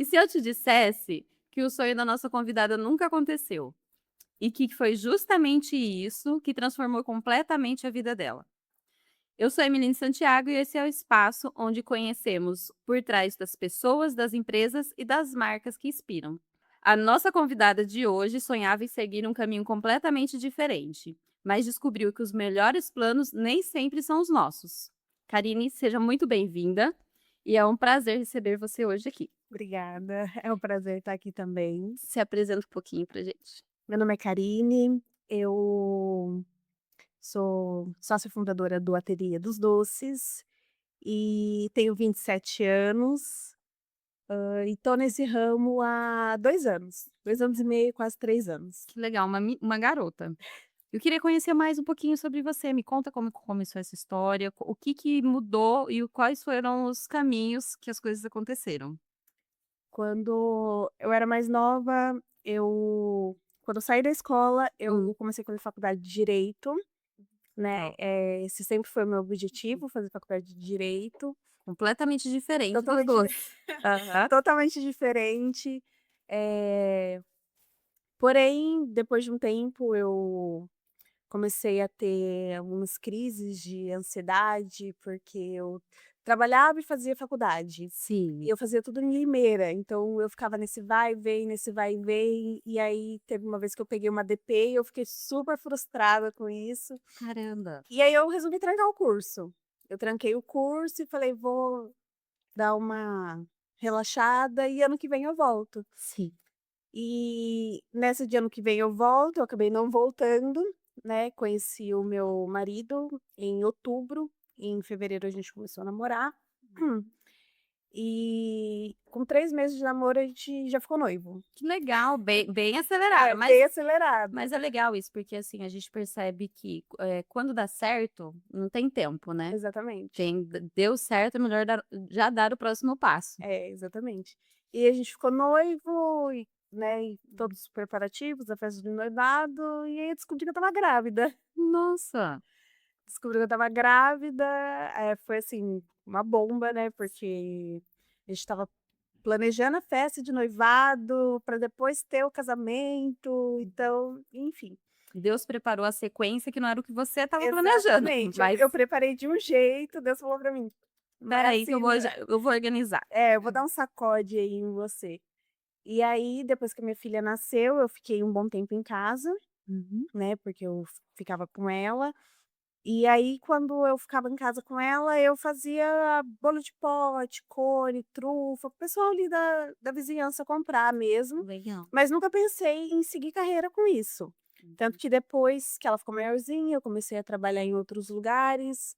E se eu te dissesse que o sonho da nossa convidada nunca aconteceu? E que foi justamente isso que transformou completamente a vida dela? Eu sou a Emeline Santiago e esse é o espaço onde conhecemos por trás das pessoas, das empresas e das marcas que inspiram. A nossa convidada de hoje sonhava em seguir um caminho completamente diferente, mas descobriu que os melhores planos nem sempre são os nossos. Karine, seja muito bem-vinda e é um prazer receber você hoje aqui. Obrigada, é um prazer estar aqui também. Se apresenta um pouquinho pra gente. Meu nome é Karine, eu sou sócia fundadora do Ateliê dos Doces e tenho 27 anos, e tô nesse ramo há 2 anos, 2 anos e meio, quase 3 anos. Que legal, uma garota. Eu queria conhecer mais um pouquinho sobre você. Me conta como começou essa história, o que que mudou e quais foram os caminhos que as coisas aconteceram. Quando eu era mais nova, quando eu saí da escola, eu Hum, comecei a fazer faculdade de Direito, né, Legal. esse sempre foi o meu objetivo, fazer faculdade de Direito. Completamente diferente dos Totalmente dois. Aham. totalmente diferente, eh, porém, depois de um tempo eu comecei a ter algumas crises de ansiedade, porque eu trabalhava e fazia faculdade, e Sim. eu fazia tudo em Limeira, então eu ficava nesse vai e vem, e aí teve uma vez que eu peguei uma DP e eu fiquei super frustrada com isso, Caramba. e aí eu resolvi trancar o curso. Eu tranquei o curso e falei: "Vou dar uma relaxada e ano que vem eu volto". Sim. E nessa de ano que vem eu volto, eu acabei não voltando, né, conheci o meu marido em outubro, em fevereiro a gente começou a namorar, e com 3 meses de namoro a gente já ficou noivo. Que legal, bem acelerada, É, bem acelerado. mas é legal isso, porque, assim, a gente percebe que, quando dá certo, não tem tempo, né. Exatamente. Tem deu certo, é melhor já dar o próximo passo. É, exatamente. E a gente ficou noivo e, né, e todos os preparativos, a festa de noivado, e aí eu descobri que eu estava grávida. Nossa, Descobri que eu estava grávida, foi assim, uma bomba, né, porque a gente estava planejando a festa de noivado para depois ter o casamento, então, enfim. Deus preparou a sequência que não era o que você estava planejando, Exatamente, eu mas eu preparei de um jeito, Deus falou para mim: "Não é espera aí que assim não". eu vou organizar. Eu vou dar um sacode aí em você. E aí, depois que a minha filha nasceu, eu fiquei um bom tempo em casa, Uhum. né, porque eu ficava com ela. E aí, quando eu ficava em casa com ela, eu fazia bolo de pote, cone, trufa, para o pessoal ali da vizinhança comprar mesmo, Legal. mas nunca pensei em seguir carreira com isso. Tanto que depois que ela ficou maiorzinha, eu comecei a trabalhar em outros lugares,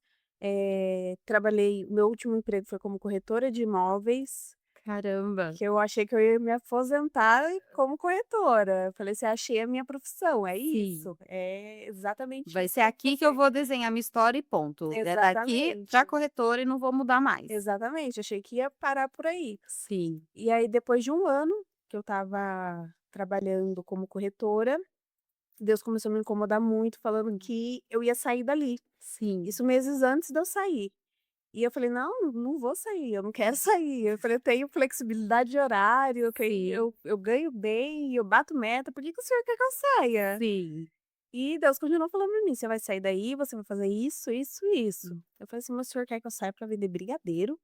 meu último emprego foi como corretora de imóveis, Caramba. que eu achei que eu ia me aposentar como corretora. Eu falei assim: "Achei a minha profissão, é Sim. isso, é exatamente Vai isso ser que eu vou aqui que eu fazer". vou desenhar minha história e ponto. É daqui Exatamente, pra corretora e não vou mudar mais. exatamente, achei que ia parar por aí. Sim, E aí depois de um ano que eu estava trabalhando como corretora, Deus começou a me incomodar muito falando que eu ia sair dali, sim, isso meses antes de eu sair. E eu falei: "Não, não vou sair, eu não quero sair", eu falei: "Eu tenho flexibilidade de horário, sim, eu ganho bem, eu bato meta, por que que o senhor quer que eu saia?". sim. E Deus continuou falando pra mim: "Você vai sair daí, você vai fazer isso, isso e isso". Hum. Eu falei assim: "Mas o senhor quer que eu saia pra vender brigadeiro?".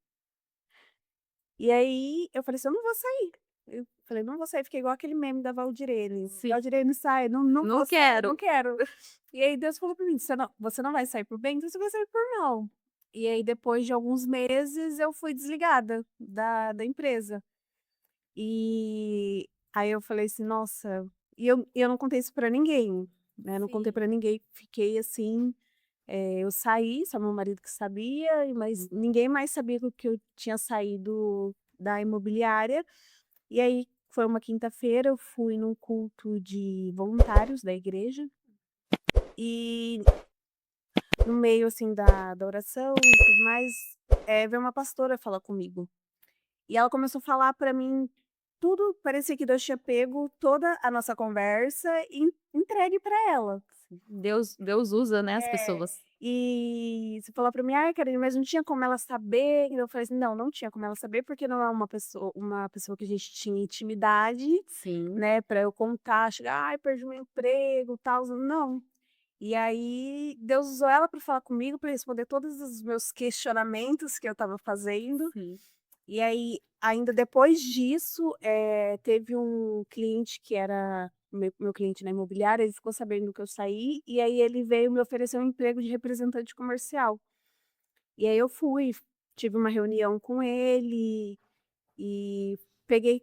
E aí eu falei assim: "Eu não vou sair". Eu falei: "Não vou sair", fiquei igual aquele meme da Valdirene: Sim. "Valdirene sai, não Não vou sair, quero. não quero". E aí Deus falou pra mim: "Você não vai sair por bem, então você vai sair por mal". E aí depois de alguns meses eu fui desligada da empresa. E aí eu falei assim: "Nossa", e eu não contei isso pra ninguém, né, não contei Sim. pra ninguém, fiquei assim, eu saí, só meu marido que sabia, mas Uhum. ninguém mais sabia que eu tinha saído da imobiliária. E aí foi uma quinta-feira, eu fui num culto de voluntários da igreja, e no meio, assim, da oração e tudo mais, veio uma pastora falar comigo. E ela começou a falar pra mim tudo, parecia que Deus tinha pego toda a nossa conversa e entregue pra ela. Deus usa, né, as É. pessoas. E você falou pra mim: "Ai, Karine, mas não tinha como ela saber?" E eu falei assim: "Não, não tinha como ela saber, porque não é uma pessoa que a gente tinha intimidade, Sim, né, pra eu contar, chegar: 'Ai, perdi meu emprego, tal'", não. E aí Deus usou ela pra falar comigo, pra responder todos os meus questionamentos que eu estava fazendo. sim. E aí, ainda depois disso, teve um cliente que era meu cliente na imobiliária, ele ficou sabendo que eu saí, e aí ele veio me oferecer um emprego de representante comercial. E aí eu fui, tive uma reunião com ele, e peguei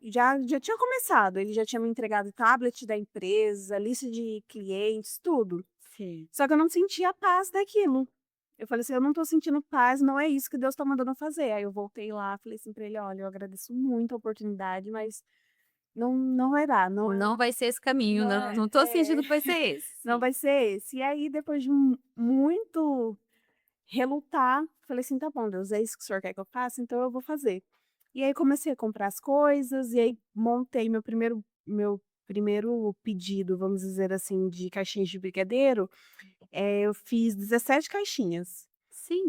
já tinha começado, ele já tinha me entregado o tablet da empresa, lista de clientes, tudo. Sim. Só que eu não sentia a paz daquilo. Eu falei assim: "Eu não tô sentindo paz, não é isso que Deus tá mandando eu fazer". Aí eu voltei lá, falei assim pra ele: "Olha, eu agradeço muito a oportunidade, mas não vai dar, Não vai ser esse caminho, não tô sentindo que vai ser esse. não Sim. vai ser esse". E aí depois de muito relutar, falei assim: "Tá bom, Deus, é isso que o senhor quer que eu faça? Então eu vou fazer". E aí comecei a comprar as coisas, e aí montei meu primeiro pedido, vamos dizer assim, de caixinhas de brigadeiro, eu fiz 17 caixinhas.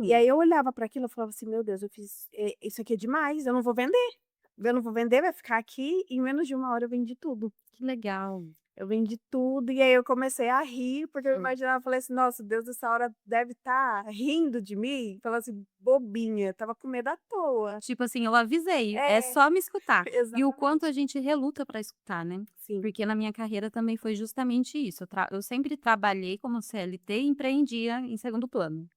E Sim, aí eu olhava para aquilo, eu falava assim: "Meu Deus, eu fiz, isso aqui é demais, eu não vou vender. Eu não vou vender, vai ficar aqui", em menos de 1 hora eu vendi tudo. que legal. Eu vendi tudo, e aí eu comecei a rir, porque eu Hum. imaginava, falei assim: "Nossa, Deus essa hora deve estar rindo de mim", falando assim: "Bobinha, estava com medo à toa". Tipo assim, eu avisei, é É, só me escutar. E o quanto a exatamente. gente reluta para escutar, né. Sim. Porque na minha carreira também foi justamente isso, eu sempre trabalhei como CLT e empreendia em segundo plano.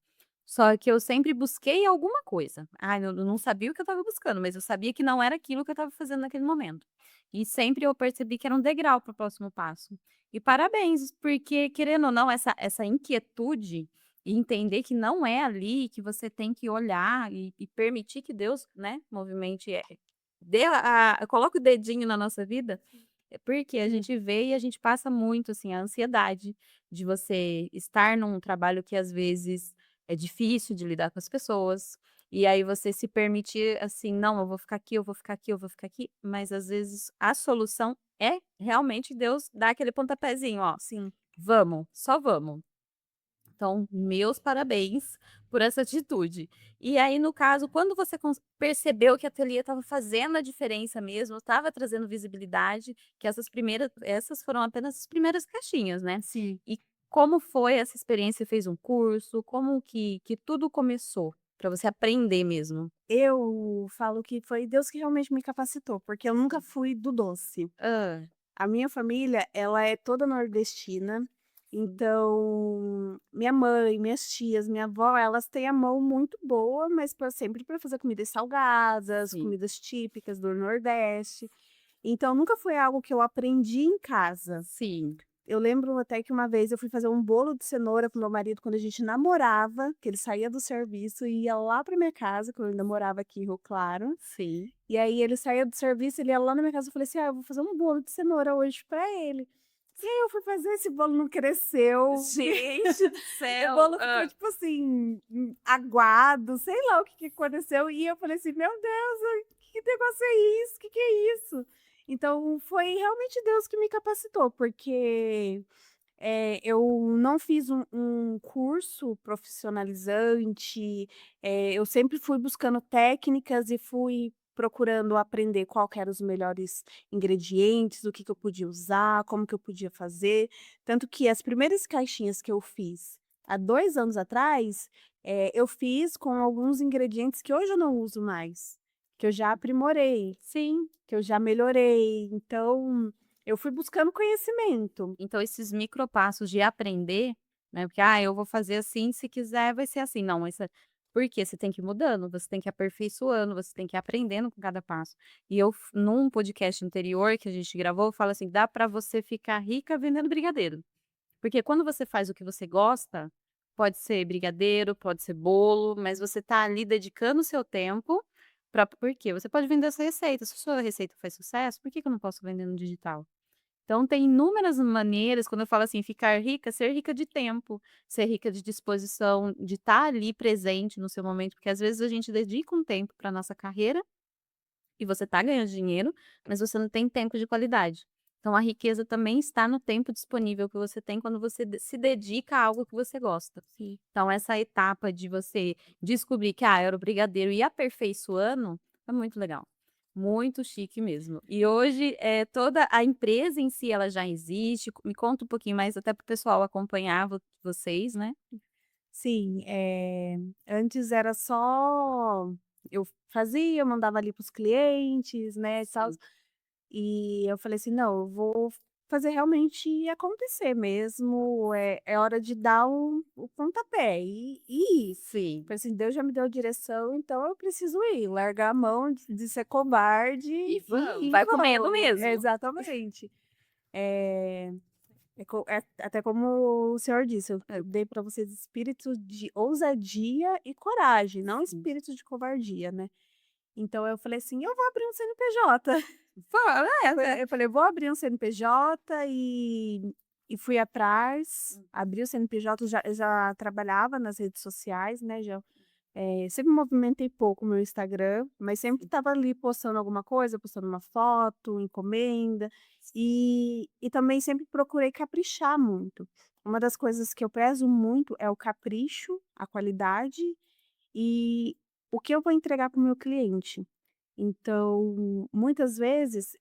Só que eu sempre busquei alguma coisa. Eu não sabia o que eu estava buscando, mas eu sabia que não era aquilo que eu estava fazendo naquele momento. E sempre eu percebi que era um degrau para o próximo passo. E parabéns, porque querendo ou não, essa inquietude e entender que não é ali, que você tem que olhar e permitir que Deus, né, movimente, coloque o dedinho na nossa vida, é porque a Hum. gente vê e a gente passa muito, assim, a ansiedade de você estar num trabalho que às vezes é difícil de lidar com as pessoas, e aí você se permitir assim: "Não, eu vou ficar aqui, eu vou ficar aqui, eu vou ficar aqui", mas às vezes a solução é realmente Deus dar aquele pontapézinho: "Ó, Sim. vamos, só vamos". Então, meus parabéns por essa atitude. E aí, no caso, quando você percebeu que a ateliê estava fazendo a diferença mesmo, estava trazendo visibilidade, que essas foram apenas as primeiras caixinhas, né? Sim. E como foi essa experiência? Você fez um curso? Como que tudo começou para você aprender mesmo? Eu falo que foi Deus que realmente me capacitou, porque eu nunca fui do doce. Ah, A minha família, ela é toda nordestina, sim, então minha mãe, minhas tias, minha avó, elas têm a mão muito boa, mas sempre para fazer comidas salgadas, sim, comidas típicas do Nordeste. Então nunca foi algo que eu aprendi em casa. sim, Eu lembro até que uma vez eu fui fazer um bolo de cenoura com meu marido quando a gente namorava, que ele saía do serviço e ia lá para minha casa, quando eu ainda morava aqui em Rio Claro. sim. E aí ele saía do serviço, ele ia lá na minha casa, eu falei assim: "Ah, eu vou fazer um bolo de cenoura hoje pra ele". E aí eu fui fazer, esse bolo não cresceu, Gente do o céu! bolo ficou tipo assim, aguado, sei lá o que que aconteceu, e eu falei assim: "Meu Deus, que negócio é isso? Que é isso?". Então foi realmente Deus que me capacitou, porque eu não fiz um curso profissionalizante, eu sempre fui buscando técnicas e fui procurando aprender qual que eram os melhores ingredientes, o que que eu podia usar, como que eu podia fazer. Tanto que as primeiras caixinhas que eu fiz há 2 anos atrás, eu fiz com alguns ingredientes que hoje eu não uso mais, que eu já aprimorei, Sim. que eu já melhorei. Então, eu fui buscando conhecimento. Então esses micropassos de aprender, né, porque: eu vou fazer assim, se quiser vai ser assim". Não, porque você tem que ir mudando, você tem que ir aperfeiçoando, você tem que ir aprendendo com cada passo. E num podcast anterior que a gente gravou, eu falo assim: "Dá para você ficar rica vendendo brigadeiro". Porque quando você faz o que você gosta, pode ser brigadeiro, pode ser bolo, mas você tá ali dedicando o seu tempo para porque você pode vender essa receita, se a sua receita faz sucesso, por que que eu não posso vender no digital? Então tem inúmeras maneiras, quando eu falo assim, ficar rica, ser rica de tempo, ser rica de disposição, de estar ali presente no seu momento, porque às vezes a gente dedica um tempo para nossa carreira e você tá ganhando dinheiro, mas você não tem tempo de qualidade. Então a riqueza também está no tempo disponível que você tem quando você se dedica a algo que você gosta. Sim. Então essa etapa de você descobrir que, era o brigadeiro e ir aperfeiçoando, é muito legal. Muito chique mesmo. E hoje, toda a empresa em si, ela já existe. Me conta um pouquinho mais, até para o pessoal acompanhar vocês, né? Sim, antes era só eu fazia, eu mandava ali para os clientes, né, e tal. Sim. E eu falei assim: "Não, eu vou fazer realmente acontecer mesmo, é hora de dar o pontapé e ir". Sim. Falei assim: "Deus já me deu direção, então eu preciso ir, largar a mão de ser covarde E vamos, e vai comendo vamos". mesmo. Exatamente. Eh até como o senhor disse, eu dei para vocês espírito de ousadia e coragem, não Sim. espírito de covardia, né. Então eu falei assim: "Eu vou abrir um CNPJ". Fala, Eu falei: "Vou abrir um CNPJ", e fui atrás, abri o CNPJ, já trabalhava nas redes sociais, né, sempre movimentei pouco o meu Instagram, mas sempre estava ali postando alguma coisa, postando uma foto, encomenda, e também sempre procurei caprichar muito. Uma das coisas que eu prezo muito é o capricho, a qualidade e o que eu vou entregar para o meu cliente. Então, muitas vezes,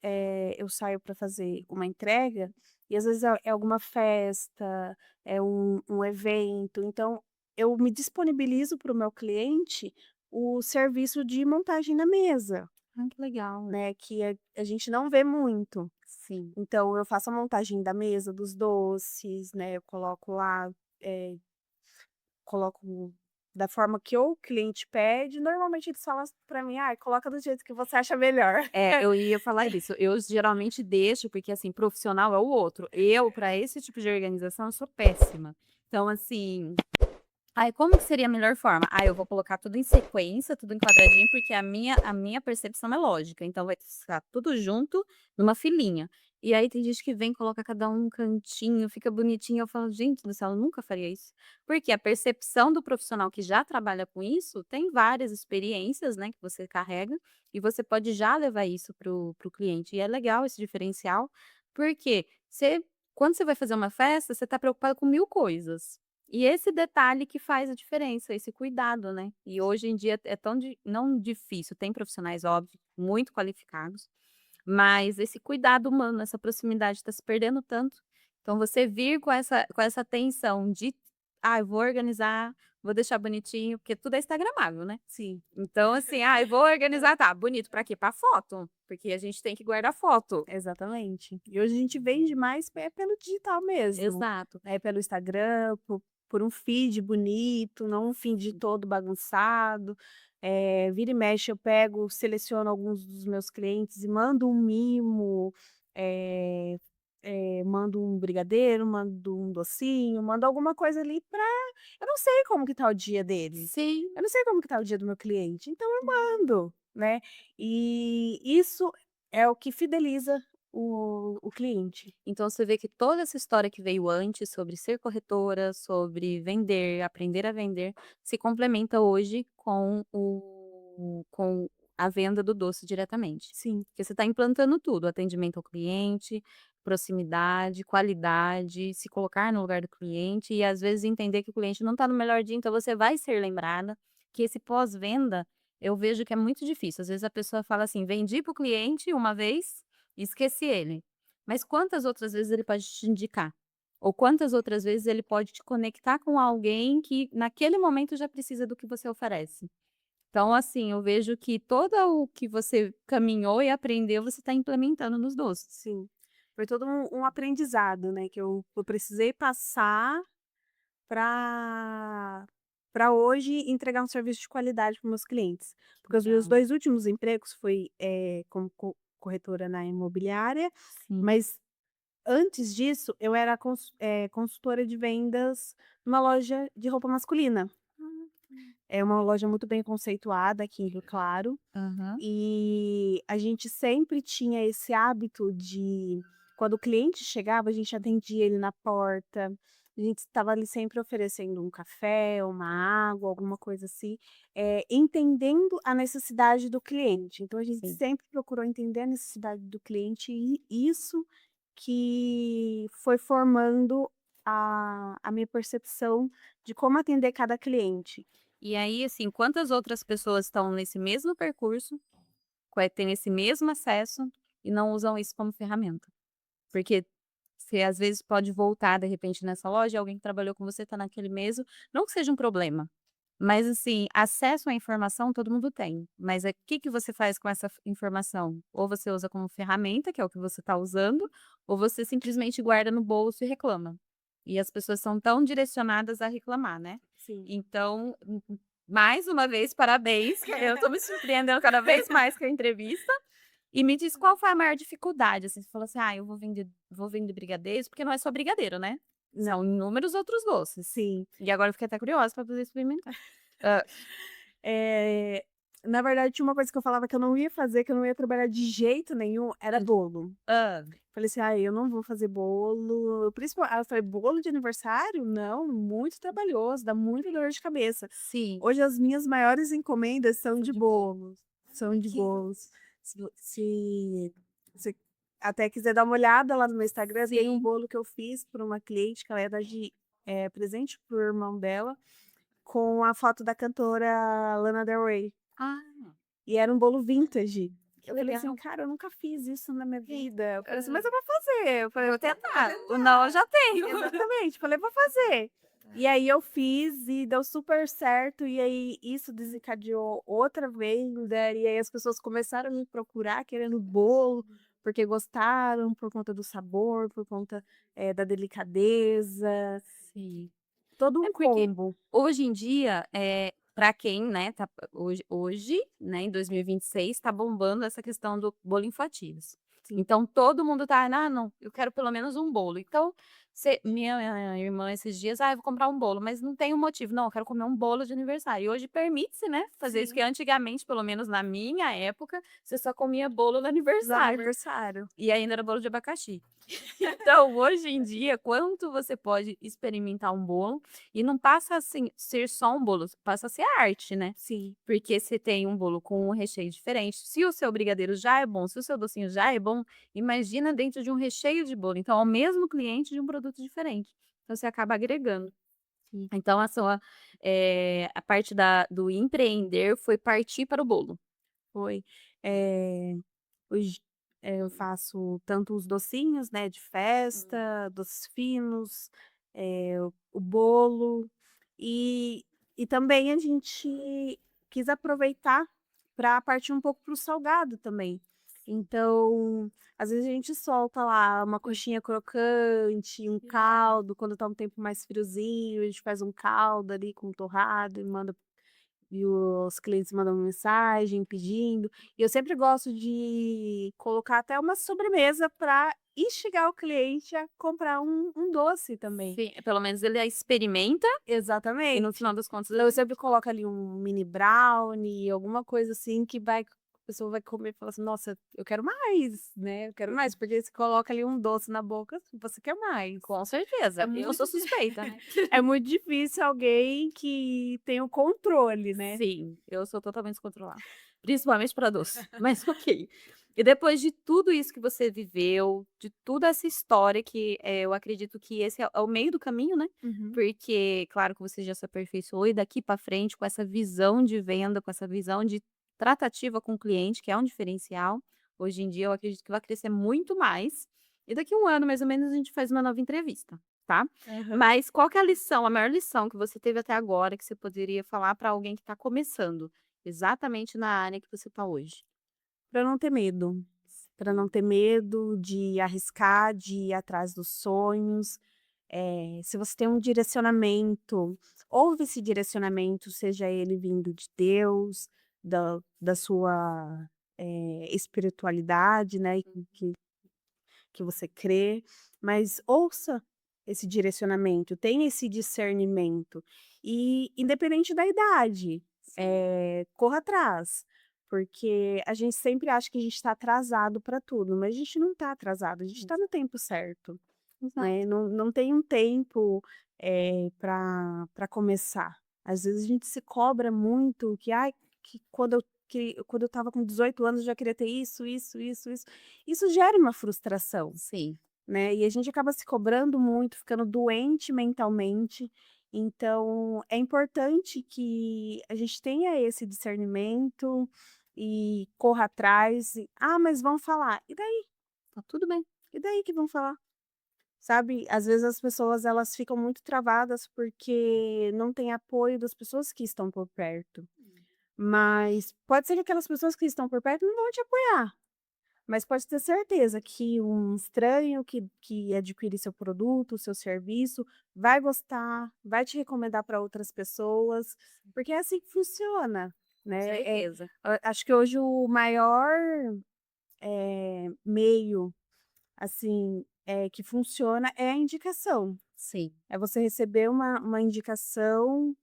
eu saio para fazer uma entrega e às vezes é alguma festa, é um evento, então eu me disponibilizo para o meu cliente o serviço de montagem na mesa, que legal. né, que a gente não vê muito. Sim. Então eu faço a montagem da mesa, dos doces, né, eu coloco lá, eh coloco da forma que o cliente pede, normalmente eles falam pra mim: "Ai, coloca do jeito que você acha melhor". Eu ia falar isso. Eu geralmente deixo, porque assim, profissional é o outro. Eu, para esse tipo de organização, eu sou péssima. Então, assim, ai, como que seria a melhor forma? Eu vou colocar tudo em sequência, tudo em quadradinho, porque a minha percepção é lógica, então vai estar tudo junto numa filinha. E aí tem gente que vem, coloca cada um cantinho, fica bonitinho, eu falo: "Gente do céu, eu nunca faria isso". Porque a percepção do profissional que já trabalha com isso, tem várias experiências, né, que você carrega, e você pode já levar isso para o cliente. E é legal esse diferencial, porque quando você vai fazer uma festa, você está preocupado com 1000 coisas. E esse detalhe que faz a diferença, esse cuidado, né. E hoje em dia é tão não difícil, tem profissionais, óbvio, muito qualificados, mas esse cuidado humano, essa proximidade está se perdendo tanto. Então você vir com essa atenção de: eu vou organizar, vou deixar bonitinho", porque tudo é instagramável, né. Sim, Então assim: "Eu vou organizar", tá, bonito pra quê? Pra foto, porque a gente tem que guardar foto. exatamente. E hoje a gente vende mais pelo digital mesmo, Exato. né, pelo Instagram, por um feed bonito, não um feed todo bagunçado. Vira e mexe eu pego, seleciono alguns dos meus clientes e mando um mimo, eh mando um brigadeiro, mando um docinho, mando alguma coisa ali pra eu não sei como que tá o dia dele, Sim. eu não sei como que tá o dia do meu cliente, então eu mando, né. E isso é o que fideliza o cliente. Então você vê que toda essa história que veio antes sobre ser corretora, sobre vender, aprender a vender, se complementa hoje com a venda do doce diretamente. Sim, Porque você está implantando tudo, atendimento ao cliente, proximidade, qualidade, se colocar no lugar do cliente e às vezes entender que o cliente não está no melhor dia, então você vai ser lembrada, que esse pós-venda, eu vejo que é muito difícil. Às vezes a pessoa fala assim: "Vendi para o cliente uma vez e esqueci ele". Mas quantas outras vezes ele pode te indicar? Ou quantas outras vezes ele pode te conectar com alguém que naquele momento já precisa do que você oferece? Então, assim, eu vejo que todo o que você caminhou e aprendeu, você está implementando nos doces. sim. Foi todo um aprendizado, né, que eu precisei passar para hoje entregar um serviço de qualidade para meus clientes. Porque os meus Legal. 2 últimos empregos foi, como corretora na imobiliária, Sim. mas antes disso eu era consultora de vendas numa loja de roupa masculina. É uma loja muito bem conceituada aqui em Rio Claro. Aham. E a gente sempre tinha esse hábito de quando o cliente chegava, a gente atendia ele na porta, a gente estava ali sempre oferecendo um café, uma água, alguma coisa assim, entendendo a necessidade do cliente. Então a gente Sim. sempre procurou entender a necessidade do cliente e isso que foi formando a minha percepção de como atender cada cliente. E aí, assim, quantas outras pessoas estão nesse mesmo percurso, têm esse mesmo acesso e não usam isso como ferramenta? Porque você às vezes pode voltar de repente nessa loja e alguém que trabalhou com você está naquele mesmo, não que seja um problema, mas assim, acesso à informação todo mundo tem, mas o que que você faz com essa informação? Ou você usa como ferramenta, que é o que você está usando, ou você simplesmente guarda no bolso e reclama. E as pessoas são tão direcionadas a reclamar, né. Sim. Então, mais uma vez parabéns, que eu estou me surpreendendo cada vez mais com a entrevista. E me diz qual foi a maior dificuldade, assim, você falou assim: "Ah, eu vou vender brigadeiros", porque não é só brigadeiro, né, são Não, inúmeros outros doces. sim. E agora eu fiquei até curiosa para poder experimentar. Hã. Eh, na verdade, tinha uma coisa que eu falava que eu não ia fazer, que eu não ia trabalhar de jeito nenhum, era bolo. Hã. Falei assim: "Ai, eu não vou fazer bolo", eu falei: "Bolo de aniversário? Não, muito trabalhoso, dá muita dor de cabeça". Sim. Hoje as minhas maiores encomendas são São de de bolo. bolos, são de Que bolos. Se você até quiser dar uma olhada lá no meu Instagram, tem um sim. bolo que eu fiz para uma cliente que ela ia dar de, presente para o irmão dela, com a foto da cantora Lana Del Rey. Ah, E era um bolo vintage. que Eu falei assim: legal. "Cara, eu nunca fiz isso na minha vida". Eu falei assim: "Mas Aham. eu vou fazer". Eu falei: Vou "Eu vou tentar. O não eu já tenho. exatamente, falei: "Vou fazer". E aí eu fiz e deu super certo, e aí isso desencadeou outra venda, e aí as pessoas começaram a me procurar querendo bolo, porque gostaram, por conta do sabor, por conta, da delicadeza, Sim. todo É um porque combo. hoje em dia, para quem, né, tá hoje, né, em 2026, tá bombando essa questão do bolo em fatias. Sim. Então todo mundo tá: "Ah, não, eu quero pelo menos um bolo". Então, minha irmã esses dias: "Ah, eu vou comprar um bolo", mas não tem um motivo. "Não, eu quero comer um bolo de aniversário". E hoje permite-se, né, fazer isso, que Sim. antigamente, pelo menos na minha época, você só comia bolo no Do aniversário. aniversário. E ainda era bolo de abacaxi. Então, hoje em dia, quanto você pode experimentar um bolo e não passa assim ser só um bolo, passa a ser arte, né. Sim. Porque você tem um bolo com um recheio diferente, se o seu brigadeiro já é bom, se o seu docinho já é bom, imagina dentro de um recheio de bolo, então é o mesmo cliente de um produto diferente, então você acaba agregando. Sim. Então a parte do empreender foi partir para o bolo. Foi. Eh, hoje, eu faço tanto os docinhos, né, de Hum. festa, doces finos, o bolo, e também a gente quis aproveitar para partir um pouco para o salgado também. Então, às vezes a gente solta lá uma coxinha crocante, um caldo, quando tá um tempo mais friozinho, a gente faz um caldo ali com torrado e manda, e os clientes mandam mensagem pedindo, e eu sempre gosto de colocar até uma sobremesa para instigar o cliente a comprar um doce também. Sim, pelo menos ele experimenta e no Exatamente. final das contas Então eu sempre coloco ali um mini brownie, alguma coisa assim que vai, a pessoa vai comer e fala assim: "Nossa, eu quero mais", né, eu quero mais, porque você coloca ali um doce na boca, você quer mais. com É certeza, eu muito sou suspeita, né. é muito difícil alguém que tem o controle, né. Sim, eu sou totalmente descontrolada, principalmente para doce, mas ok. E depois de tudo isso que você viveu, de toda essa história que, eu acredito que esse é o meio do caminho, né, Uhum. porque claro que você já se aperfeiçoou e daqui para frente com essa visão de venda, com essa visão de tratativa com o cliente, que é um diferencial, hoje em dia eu acredito que vai crescer muito mais, e daqui a 1 ano mais ou menos a gente faz uma nova entrevista, tá? Aham. Mas qual que é a lição, a maior lição que você teve até agora, que você poderia falar para alguém que está começando, exatamente na área que você está hoje? Pra não ter medo, para não ter medo de arriscar, de ir atrás dos sonhos. Se você tem um direcionamento, ouve esse direcionamento, seja ele vindo de Deus, da sua, espiritualidade, né, que você crê, mas ouça esse direcionamento, tenha esse discernimento e independente da idade, Sim. corra atrás, porque a gente sempre acha que a gente está atrasado para tudo, mas a gente não está atrasado, a gente está no tempo certo, né, Exato. não tem um tempo, para começar. Às vezes a gente se cobra muito que: "Ai, que quando eu estava com 18 anos eu já queria ter isso, isso, isso, isso". Isso gera uma frustração. Sim. né? E a gente acaba se cobrando muito, ficando doente mentalmente. Então, é importante que a gente tenha esse discernimento e corra atrás. Ah, mas vão falar. E daí? Tá tudo bem. E daí que vão falar? Sabe, às vezes as pessoas elas ficam muito travadas porque não tem apoio das pessoas que estão por perto. Mas pode ser que aquelas pessoas que estão por perto não vão te apoiar. Mas pode ter certeza que um estranho que adquire seu produto, seu serviço, vai gostar, vai te recomendar para outras pessoas, porque é assim que funciona, né? Certeza. Acho que hoje o maior meio, assim, que funciona é a indicação. Sim. É você receber uma indicação,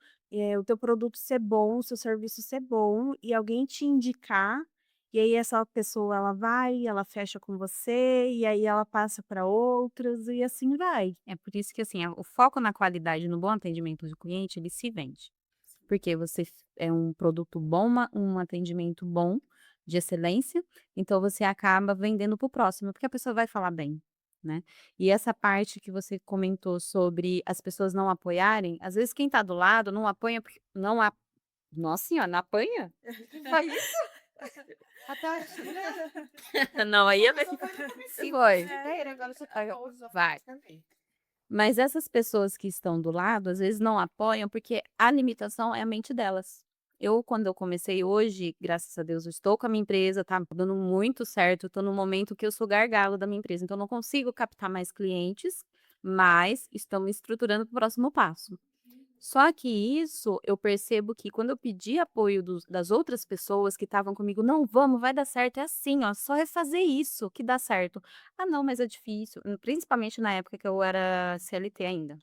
o teu produto ser bom, o seu serviço ser bom, e alguém te indicar, e aí essa pessoa ela vai, ela fecha com você, e aí ela passa para outras, e assim vai. É por isso que, assim, o foco na qualidade, no bom atendimento do cliente, ele se vende. Porque você é um produto bom, um atendimento bom, de excelência, então você acaba vendendo para o próximo, porque a pessoa vai falar bem, né. E essa parte que você comentou sobre as pessoas não apoiarem, às vezes quem está do lado não apoia porque não a nossa senhora, não apanha? Foi isso? Não, aí é foi. Vai. Mas essas pessoas que estão do lado, às vezes não apoiam, porque a limitação é a mente delas. Quando eu comecei hoje, graças a Deus, eu estou com a minha empresa, tá dando muito certo, estou no momento que eu sou gargalo da minha empresa, então eu não consigo captar mais clientes, mas estou me estruturando para o próximo passo. Só que isso eu percebo que quando eu pedi apoio das outras pessoas que estavam comigo, não, vamos, vai dar certo, é assim, ó, só é fazer isso que dá certo. Ah, não, mas é difícil, principalmente na época que eu era CLT ainda.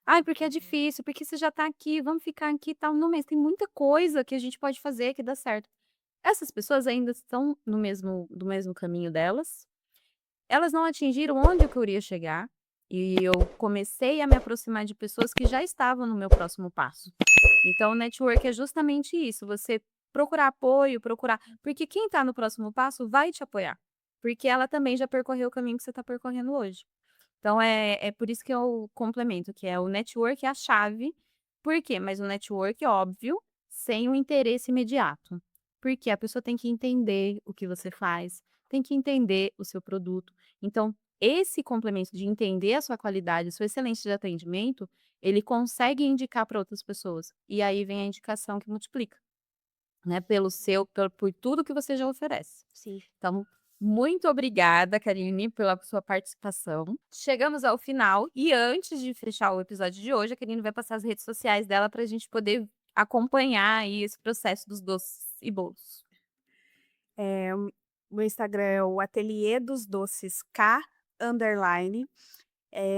Ai, porque é difícil, porque você já tá aqui, vamos ficar aqui e tal. Não, mas tem muita coisa que a gente pode fazer que dá certo. Essas pessoas ainda estão do mesmo caminho delas, elas não atingiram onde eu queria chegar, e eu comecei a me aproximar de pessoas que já estavam no meu próximo passo. Então o network é justamente isso, você procurar apoio, procurar porque quem está no próximo passo vai te apoiar, porque ela também já percorreu o caminho que você está percorrendo hoje. Então é por isso que eu complemento, que é o network é a chave. Por quê? Mas o network, óbvio, sem o interesse imediato. Porque a pessoa tem que entender o que você faz, tem que entender o seu produto. Então, esse complemento de entender a sua qualidade, a sua excelência de atendimento, ele consegue indicar para outras pessoas. E aí vem a indicação que multiplica, né? Por tudo que você já oferece. Sim. Então, muito obrigada, Karine, pela sua participação. Chegamos ao final e antes de fechar o episódio de hoje, a Karine vai passar as redes sociais dela para a gente poder acompanhar aí esse processo dos doces e bolos. O meu Instagram é o Ateliê dos Doces K underline.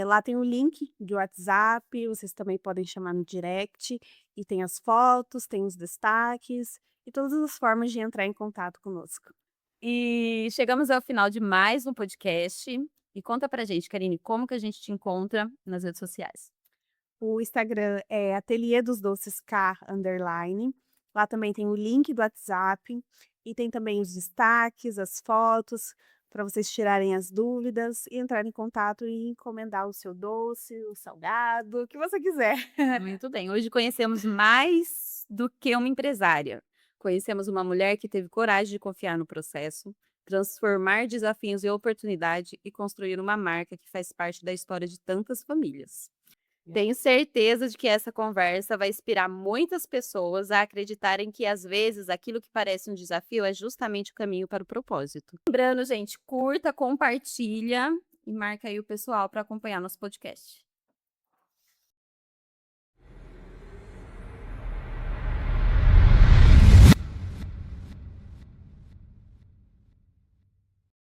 Lá tem o link de WhatsApp, vocês também podem chamar no direct, e tem as fotos, tem os destaques e todas as formas de entrar em contato conosco. E chegamos ao final de mais um podcast. E conta pra gente, Karine, como que a gente te encontra nas redes sociais? O Instagram é Ateliê dos Doces K underline. Lá também tem o link do WhatsApp e tem também os destaques, as fotos, para vocês tirarem as dúvidas e entrar em contato e encomendar o seu doce, o salgado, o que você quiser. Muito bem. Hoje conhecemos mais do que uma empresária. Conhecemos uma mulher que teve coragem de confiar no processo, transformar desafios em oportunidade e construir uma marca que faz parte da história de tantas famílias. Tenho certeza de que essa conversa vai inspirar muitas pessoas a acreditarem que, às vezes, aquilo que parece um desafio é justamente o caminho para o propósito. Lembrando, gente, curta, compartilha e marca aí o pessoal para acompanhar nosso podcast.